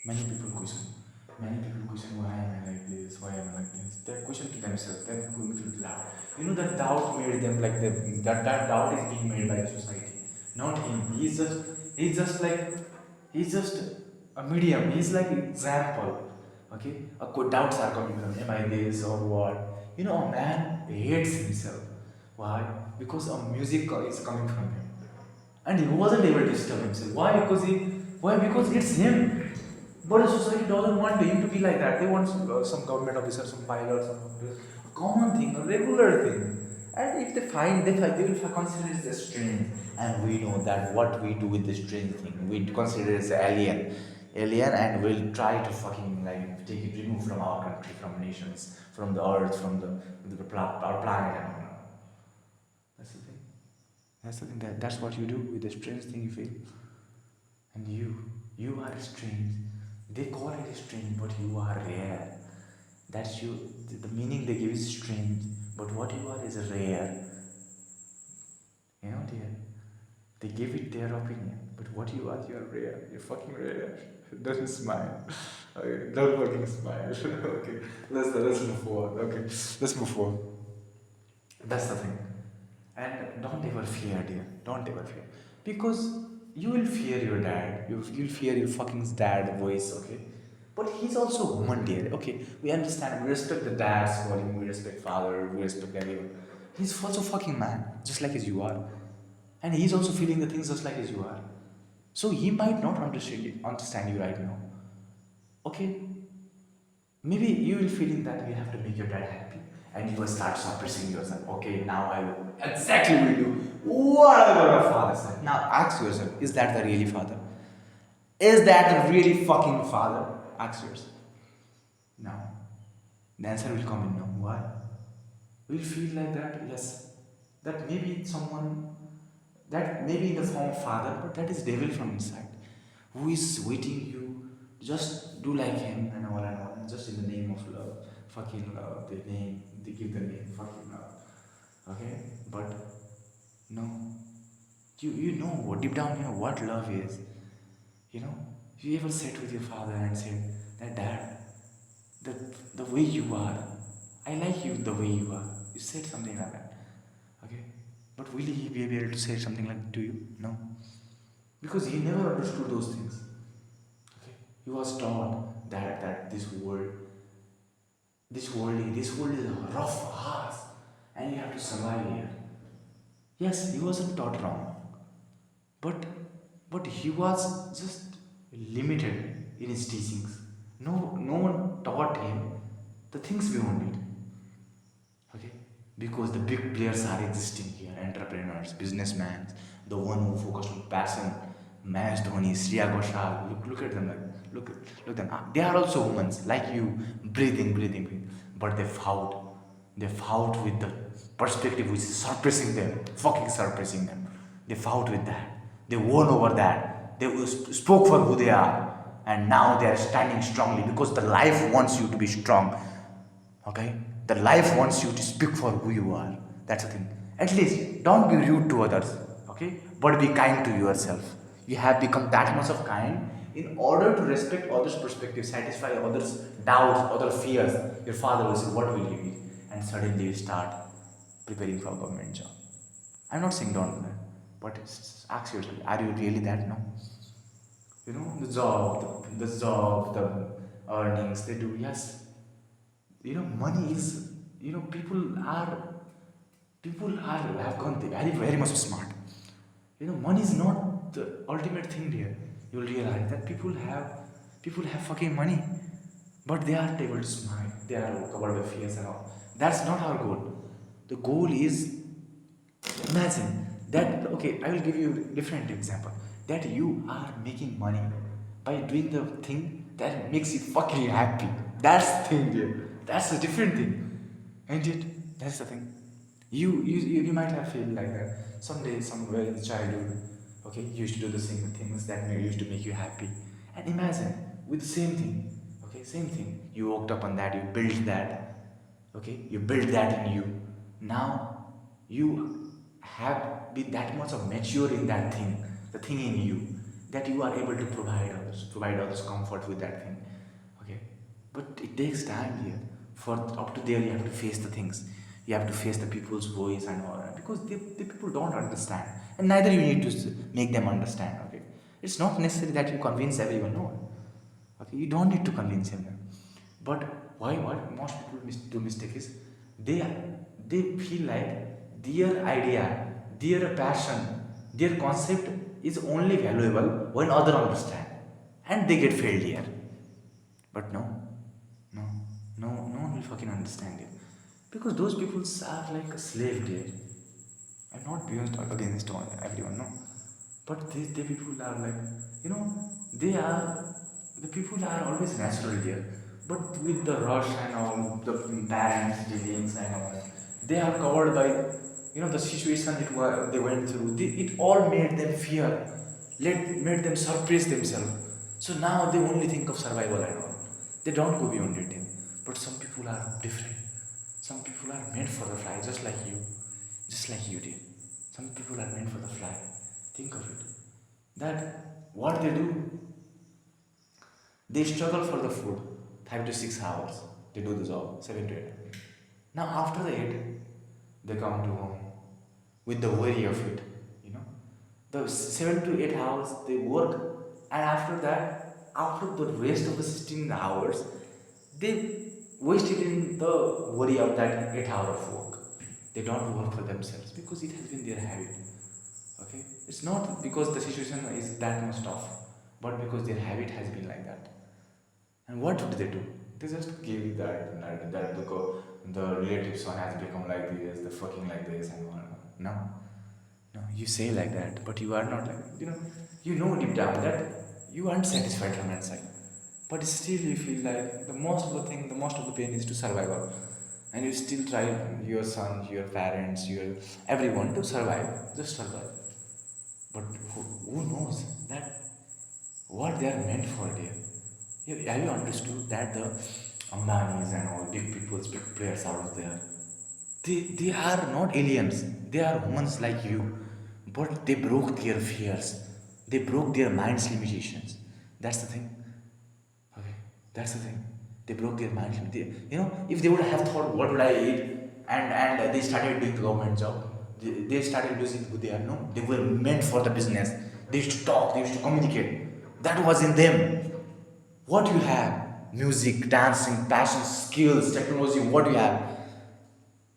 Many people question. Many people question why am I like this? Why am I like this? They question to themselves. They're going through doubt. You know that doubt made them like that doubt is being made by the society, not him. He's just a medium. He's like example. Okay, doubts are coming from am I this or what? You know, a man hates himself. Why? Because a music is coming from him and he wasn't able to stop himself. Why? Because it's him. But the society doesn't want him to be like that. They want some government officer, some pilot, a common thing, a regular thing. And if they will consider it as strange. And we know that what we do with this strange thing, we consider it as alien, and we'll try to fucking like take it, remove from our country, from nations, from the earth, from our planet, and all. That's the thing. That's the thing. That's what you do with the strange thing you feel. And you are strange. They call it strange, but you are rare. That's you. The meaning they give is strange, but what you are is rare. You know, dear. They give it their opinion, but what you are rare. You're fucking rare. Don't smile. Okay, don't fucking smile. Okay, let's move forward. Okay, let's move forward. That's the thing. And don't ever fear, dear. Don't ever fear. Because you will fear your dad. You'll fear your fucking dad voice, okay? But he's also a woman, dear. Okay, we understand. We respect the dads calling. We respect father. We respect everyone. He's also fucking man, just like as you are. And he's also feeling the things just like as you are. So he might not understand you right now. Okay, maybe you will feeling that you have to make your dad happy and you will start suppressing yourself. Okay, now I will exactly will do whatever my father said. Now ask yourself, is that the really father? Is that the really fucking father? Ask yourself. Now, the answer will come in now. Why? Will feel like that? Yes. That maybe someone, that maybe in the form of father, but that is devil from inside, who is waiting you just do like him and all, and just in the name of love, fucking love, they give the name fucking love. Okay, but no, you know what deep down you know what love is. You know, you ever sat with your father and said that dad, the the way you are, I like you the way you are. You said something like that. Okay, but will he be able to say something like to you? No, because he never understood those things. Okay, he was taught that this world is rough, harsh, and you have to survive here. Yes, he wasn't taught wrong, but he was just limited in his teachings. No one taught him the things beyond it. Okay, because the big players are existing here, entrepreneurs, businessmen, the one who focused on passion, Mahesh Dhoni, Shreya Ghoshal. Look at them, like look them. They are also humans like you, breathing, but they fought with the perspective which is suppressing them, fucking suppressing them. They fought with that. They won over that. They spoke for who they are, and now they are standing strongly because the life wants you to be strong. Okay? The life wants you to speak for who you are. That's the thing. At least don't be rude to others. Okay? But be kind to yourself. You have become that much of kind in order to respect others' perspective, satisfy others' doubts, other fears. Your father will say, what will you eat? And suddenly you start preparing for a government job. I'm not saying don't do that. But ask yourself, are you really that? No. You know, the earnings they do, yes. You know, money is, you know, people are have gone very much smart. You know, money is not the ultimate thing here. You'll realize that people have fucking money, but they aren't able to smile. They are covered with fears and all. That's not our goal. The goal is, imagine that, okay, I will give you a different example, that you are making money by doing the thing that makes you fucking happy. That's the thing, dear. That's a different thing. And it, that's the thing. You might have felt like that someday, somewhere in childhood. Okay, you used to do the same things that used to make you happy. And imagine with the same thing. Okay, same thing. You worked up on that. You built that. Okay, you built that in you. Now you have been that much of mature in that thing, the thing in you. that you are able to provide others comfort with that thing. Okay, but it takes time here. For up to there, you have to face the things. You have to face the people's voice and all, because the people don't understand, and neither you need to make them understand. Okay, it's not necessary that you convince everyone. No, okay, you don't need to convince him. But why what most people do mistake is they they feel like their idea, their passion, their concept is only valuable when other understand, and they get failed here. But no, no, no one will fucking understand it, because those people are like a slave there. I'm not beyond against everyone, no. But the people are like, they are, the people are always natural here. But with the rush and all, the parents, dealings and all, they are covered by, the situation they went through. It all made them fear, made them suppress themselves. So now they only think of survival and all. They don't go beyond it. But some people are different. Some people are meant for the fly, just like you. Just like you did. Some people are meant for the fly. Think of it. That what they do, they struggle for the food 5 to 6 hours. They do the job 7 to 8. Now after the 8, they come to home with the worry of it. You know, the 7 to 8 hours they work, and after that, after the rest of the 16 hours, they waste it in the worry of that 8 hour of work. They don't work for themselves because it has been their habit. Okay, it's not because the situation is that much tough, but because their habit has been like that. And what would they do? They just give that the relative son has become like this, the fucking like this, and all. No, no, you say like that, but you are not like that. You know deep down that you aren't satisfied from inside, but still you feel like the most of the pain is to survival, and you still try your son, your parents, your everyone to survive, just survive. But who knows that what they are meant for there? Have you understood that the Ambanis and all big people's big players out there, they are not aliens. They are humans like you, but they broke their fears. They broke their mind's limitations. That's the thing. Okay, that's the thing. They broke their minds. If they would have thought, what would I eat, and they started doing the government job, they started losing who they are. No, they were meant for the business. They used to talk. They used to communicate. That was in them. What you have, music, dancing, passion, skills, technology. What you have,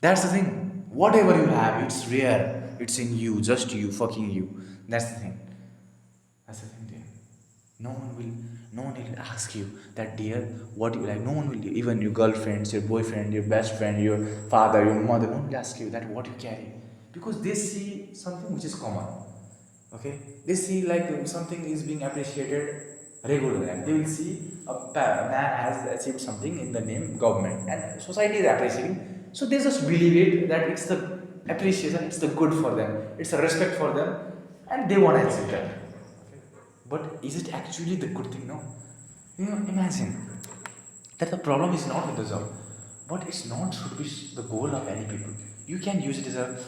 that's the thing. Whatever you have, it's rare. It's in you, just you, fucking you. That's the thing. That's the thing, dear. No one will ask you that, dear, what you like. No one will, even your girlfriends, your boyfriend, your best friend, your father, your mother, no one will ask you that what you carry. Because they see something which is common. Okay? They see like something is being appreciated regularly, and they will see a man has achieved something in the name government, and society is appreciating. So they just believe it that it's the appreciation, it's the good for them, it's a respect for them, and they want to achieve that. But is it actually the good thing? No. Imagine that the problem is not with the job, but it's not should be the goal of any people. You can use it as a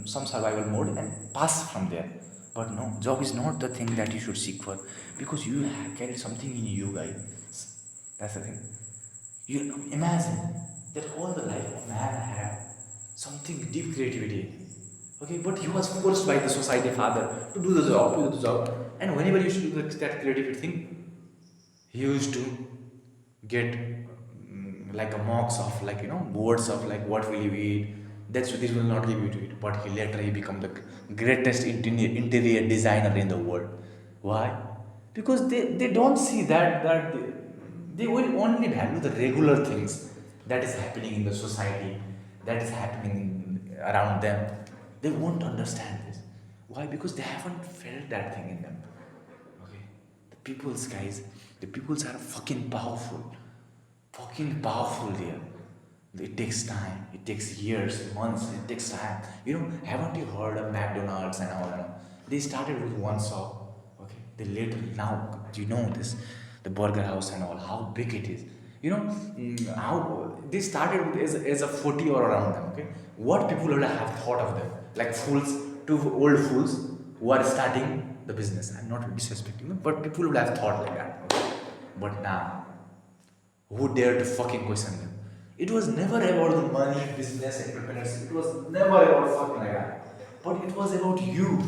some survival mode and pass from there. But no, job is not the thing that you should seek for, because you carry something in you, guys. That's the thing. You imagine that all the life of man had something deep creativity. Okay, but he was forced by the society father to do the job. And whenever you should do that creative thing, he used to get like a mocks of like words of like what will you eat. That's this will not give you to it. But he become the greatest interior designer in the world. Why? Because they don't see that they will only value the regular things that is happening in the society, that is happening around them. They won't understand this. Why? Because they haven't felt that thing in them. Okay. The peoples are fucking powerful. Fucking powerful there. It takes time. It takes years, months. It takes time. Haven't you heard of McDonald's and all? They started with one shop. Okay. They later now, do you know this? The burger house and all, how big it is. How they started with as a 40 or around them. Okay. What people would have thought of them? Like fools, two old fools who are starting. the business. I'm not disrespecting them, but people would have thought like that. Okay? But now, who dared to fucking question them? It was never about the money, business, entrepreneurs. It was never about fucking like that. But it was about you.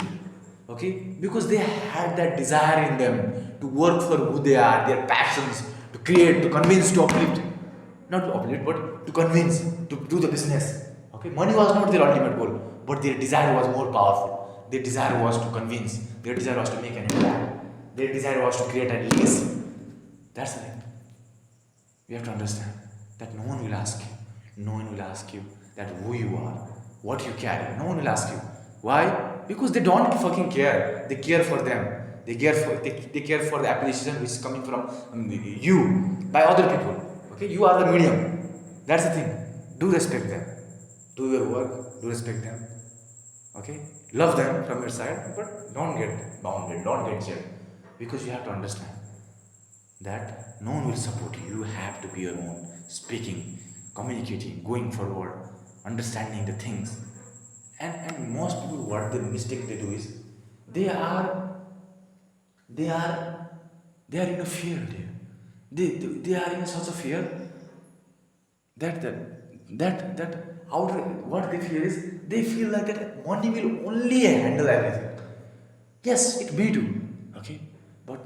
Okay? Because they had that desire in them to work for who they are, their passions, to create, to convince, to uplift. Not to uplift, but to convince, to do the business. Okay? Money was not their ultimate goal, but their desire was more powerful. Their desire was to convince. Their desire was to make an impact. Their desire was to create a legacy. That's the thing. You have to understand that no one will ask you. No one will ask you that who you are, what you carry. No one will ask you. Why? Because they don't fucking care. They care for them. They care for the appreciation which is coming from you by other people. Okay, you are the medium. That's the thing. Do respect them. Do your work. Do respect them. Okay, love them from your side, but don't get bounded. Don't get jailed, because you have to understand that no one will support you. You have to be your own, speaking, communicating, going forward, understanding the things. And most people, what the mistake they do is they are they are they are in a fear there. They are in such a fear that outer what they fear is they feel like that money will only handle everything. Yes, it may do. Okay, but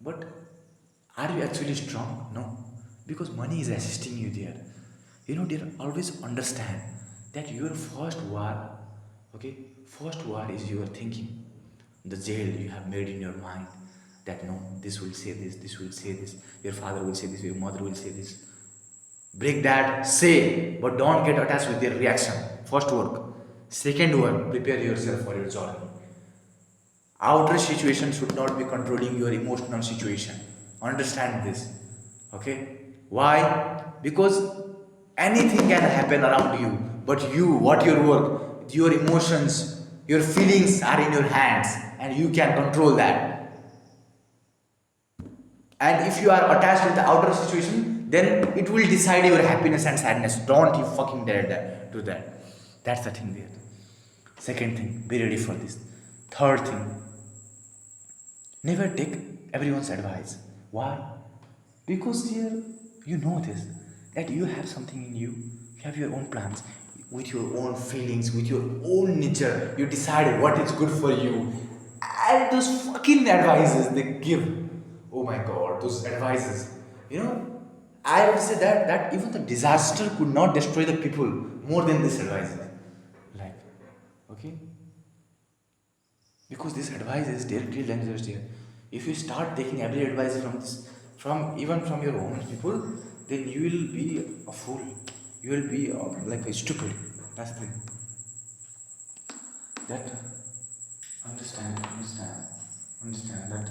but are you actually strong? No, because money is assisting you there. Dear, always understand that your first war, okay, first war is your thinking, the jail you have made in your mind. That no, this will say this will say this. Your father will say this. Your mother will say this. Break that, say, but don't get attached with their reaction. First work. Second one, prepare yourself for your journey. Outer situation should not be controlling your emotional situation. Understand this. Okay? Why? Because anything can happen around you, but you, what your work, your emotions, your feelings are in your hands, and you can control that. And if you are attached with the outer situation, then it will decide your happiness and sadness. Don't you fucking dare that, do that. That's the thing there. Second thing, be ready for this. Third thing, never take everyone's advice. Why? Because here you know this, that you have something in you, you have your own plans, with your own feelings, with your own nature. You decide what is good for you. And those fucking advices they give. Oh my god, those advices. I would say that even the disaster could not destroy the people more than this advice. Like, okay? Because this advice is directly dangerous here. If you start taking every advice from this, from even from your own people, then you will be a fool. You will be like a stupid. That's the thing. That understand that.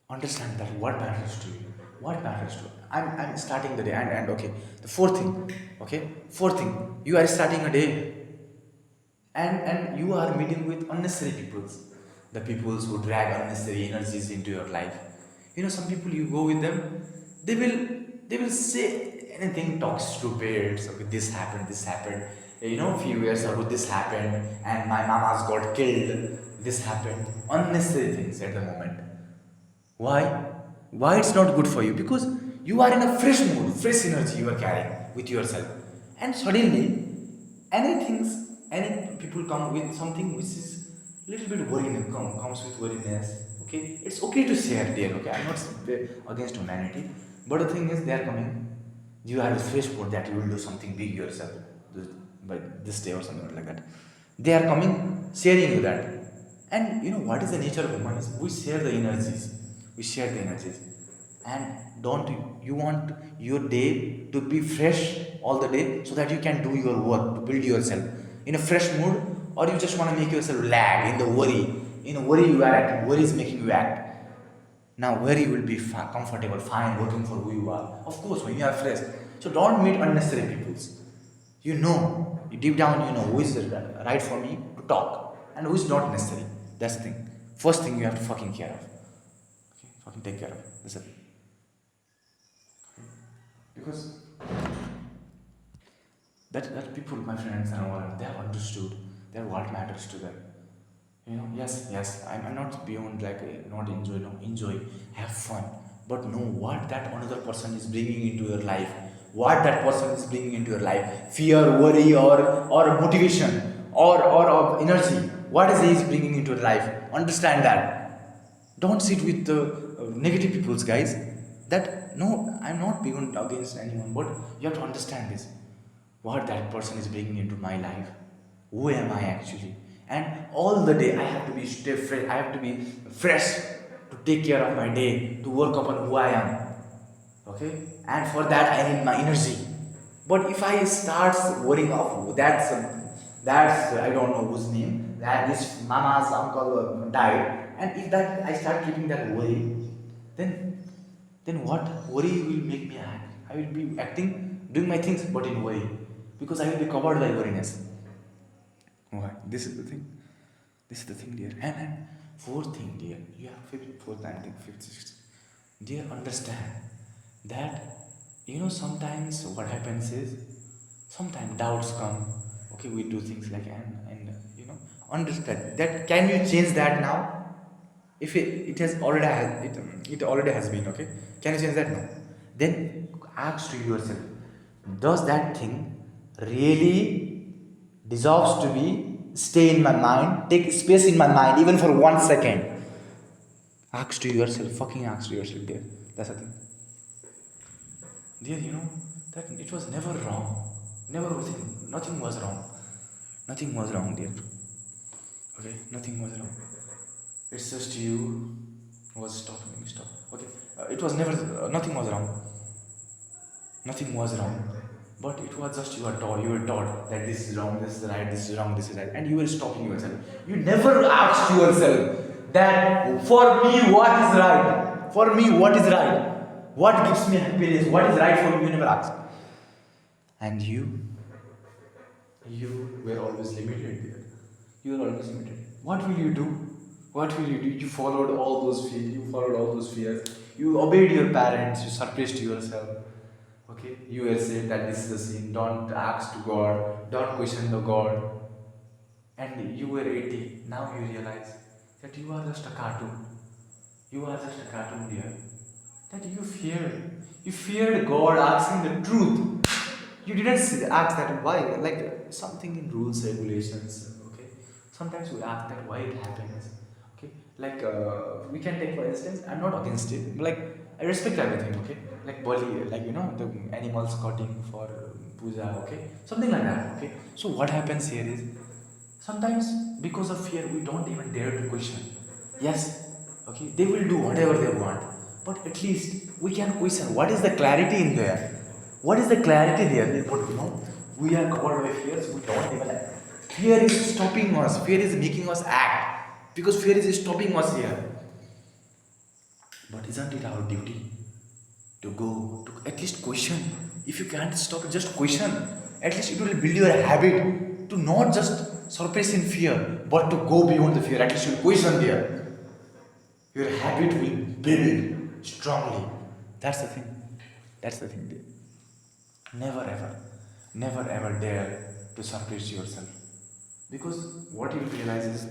Understand that what matters to you. What matters to you. I'm starting the day and okay. The fourth thing. Okay? Fourth thing. You are starting a day and you are meeting with unnecessary peoples, the peoples who drag unnecessary energies into your life. Some people you go with them, they will they will say anything, talk stupid. So okay, this happened, few years ago this happened, and my mama's got killed, this happened, unnecessary things at the moment. Why? Why it's not good for you? Because you are in a fresh mood, fresh energy you are carrying with yourself. And suddenly, any people come with something which is little bit worrying, comes with worriness. Okay, it's okay to share there. Okay, I'm not against humanity, but the thing is, they are coming. You are a fresh mood that you will do something big yourself by this day or something like that. They are coming, sharing you that. And what is the nature of humans? We share the energies. We share the energies. And don't you want your day to be fresh all the day so that you can do your work, to build yourself in a fresh mood, or you just want to make yourself lag in the worry? Worry you are acting, worry is making you act. Now, where you will be comfortable, fine, working for who you are. Of course, when you are fresh. So don't meet unnecessary people. Deep down, who is right for me to talk and who is not necessary. That's the thing. First thing you have to fucking care of. Okay, fucking take care of. That's it. Because that people, my friends and all, they have understood That what matters to them. Yes, I'm not beyond like not enjoy, no, enjoy, have fun, but know what that another person is bringing into your life, what that person is bringing into your life, fear, worry, or motivation, or energy, what is he is bringing into your life. Understand that. Don't sit with the negative peoples, guys. That no, I'm not beyond against anyone, but you have to understand this, what that person is bringing into my life, who am I actually, and all the day I have to be stay fresh, I have to be fresh to take care of my day, to work upon who I am. Okay, and for that I need my energy. But if I start worrying of that's I don't know whose name, that this mama's uncle died, and if that I start keeping that worry, then what worry will make me act? I will be acting, doing my things, but in worry, because I will be covered by worriness. Why? This is the thing. This is the thing, dear. And fourth thing, dear. You have fifth, fourth, and fifth, sixth. Dear, understand that sometimes what happens is sometimes doubts come. Okay, we do things like understand that. Can you change that now? If it has already it already has been, okay, can you change that? No. Then ask to yourself, does that thing really deserves to be stay in my mind, take space in my mind even for 1 second? Ask to yourself, fucking ask to yourself, dear. That's the thing, dear. That it was never wrong, never was nothing was wrong, nothing was wrong, dear. Okay, nothing was wrong. It's just you was stopping. Stop. Okay, it was never. Nothing was wrong. Nothing was wrong. But it was just you were taught. You were taught that this is wrong, this is right, this is wrong, this is right, and you were stopping yourself. You never asked yourself that for me what is right. For me what is right. What gives me happiness? What is right for me? You never asked. And you were always limited there. You were always limited. What will you do? What will you do? You followed all those fears. You followed all those fears. You obeyed your parents. You suppressed yourself. Okay. You were saying that this is the sin. Don't ask to God. Don't question the God. And you were 80. Now you realize that you are just a cartoon. You are just a cartoon, dear. That you feared. You feared God asking the truth. You didn't ask that why, like something in rules, regulations. Okay, sometimes we ask that why it happens. Okay, like we can take for instance. I'm not against it. Like I respect everything. Okay, like bali, like the animals cutting for puja. Okay, something like that. Okay, so what happens here is sometimes because of fear we don't even dare to question. Yes, okay, they will do whatever they want, but at least we can question what is the clarity in there. What is the clarity there? But we are covered by fears. We don't even. Fear is stopping us. Fear is making us act because fear is stopping us here. But isn't it our duty to go to at least question? If you can't stop, just question. At least it will build your habit to not just surface in fear, but to go beyond the fear. At least you question there. Your habit will build strongly. That's the thing. That's the thing, dear. Never ever dare to suppress yourself. Because what you realize is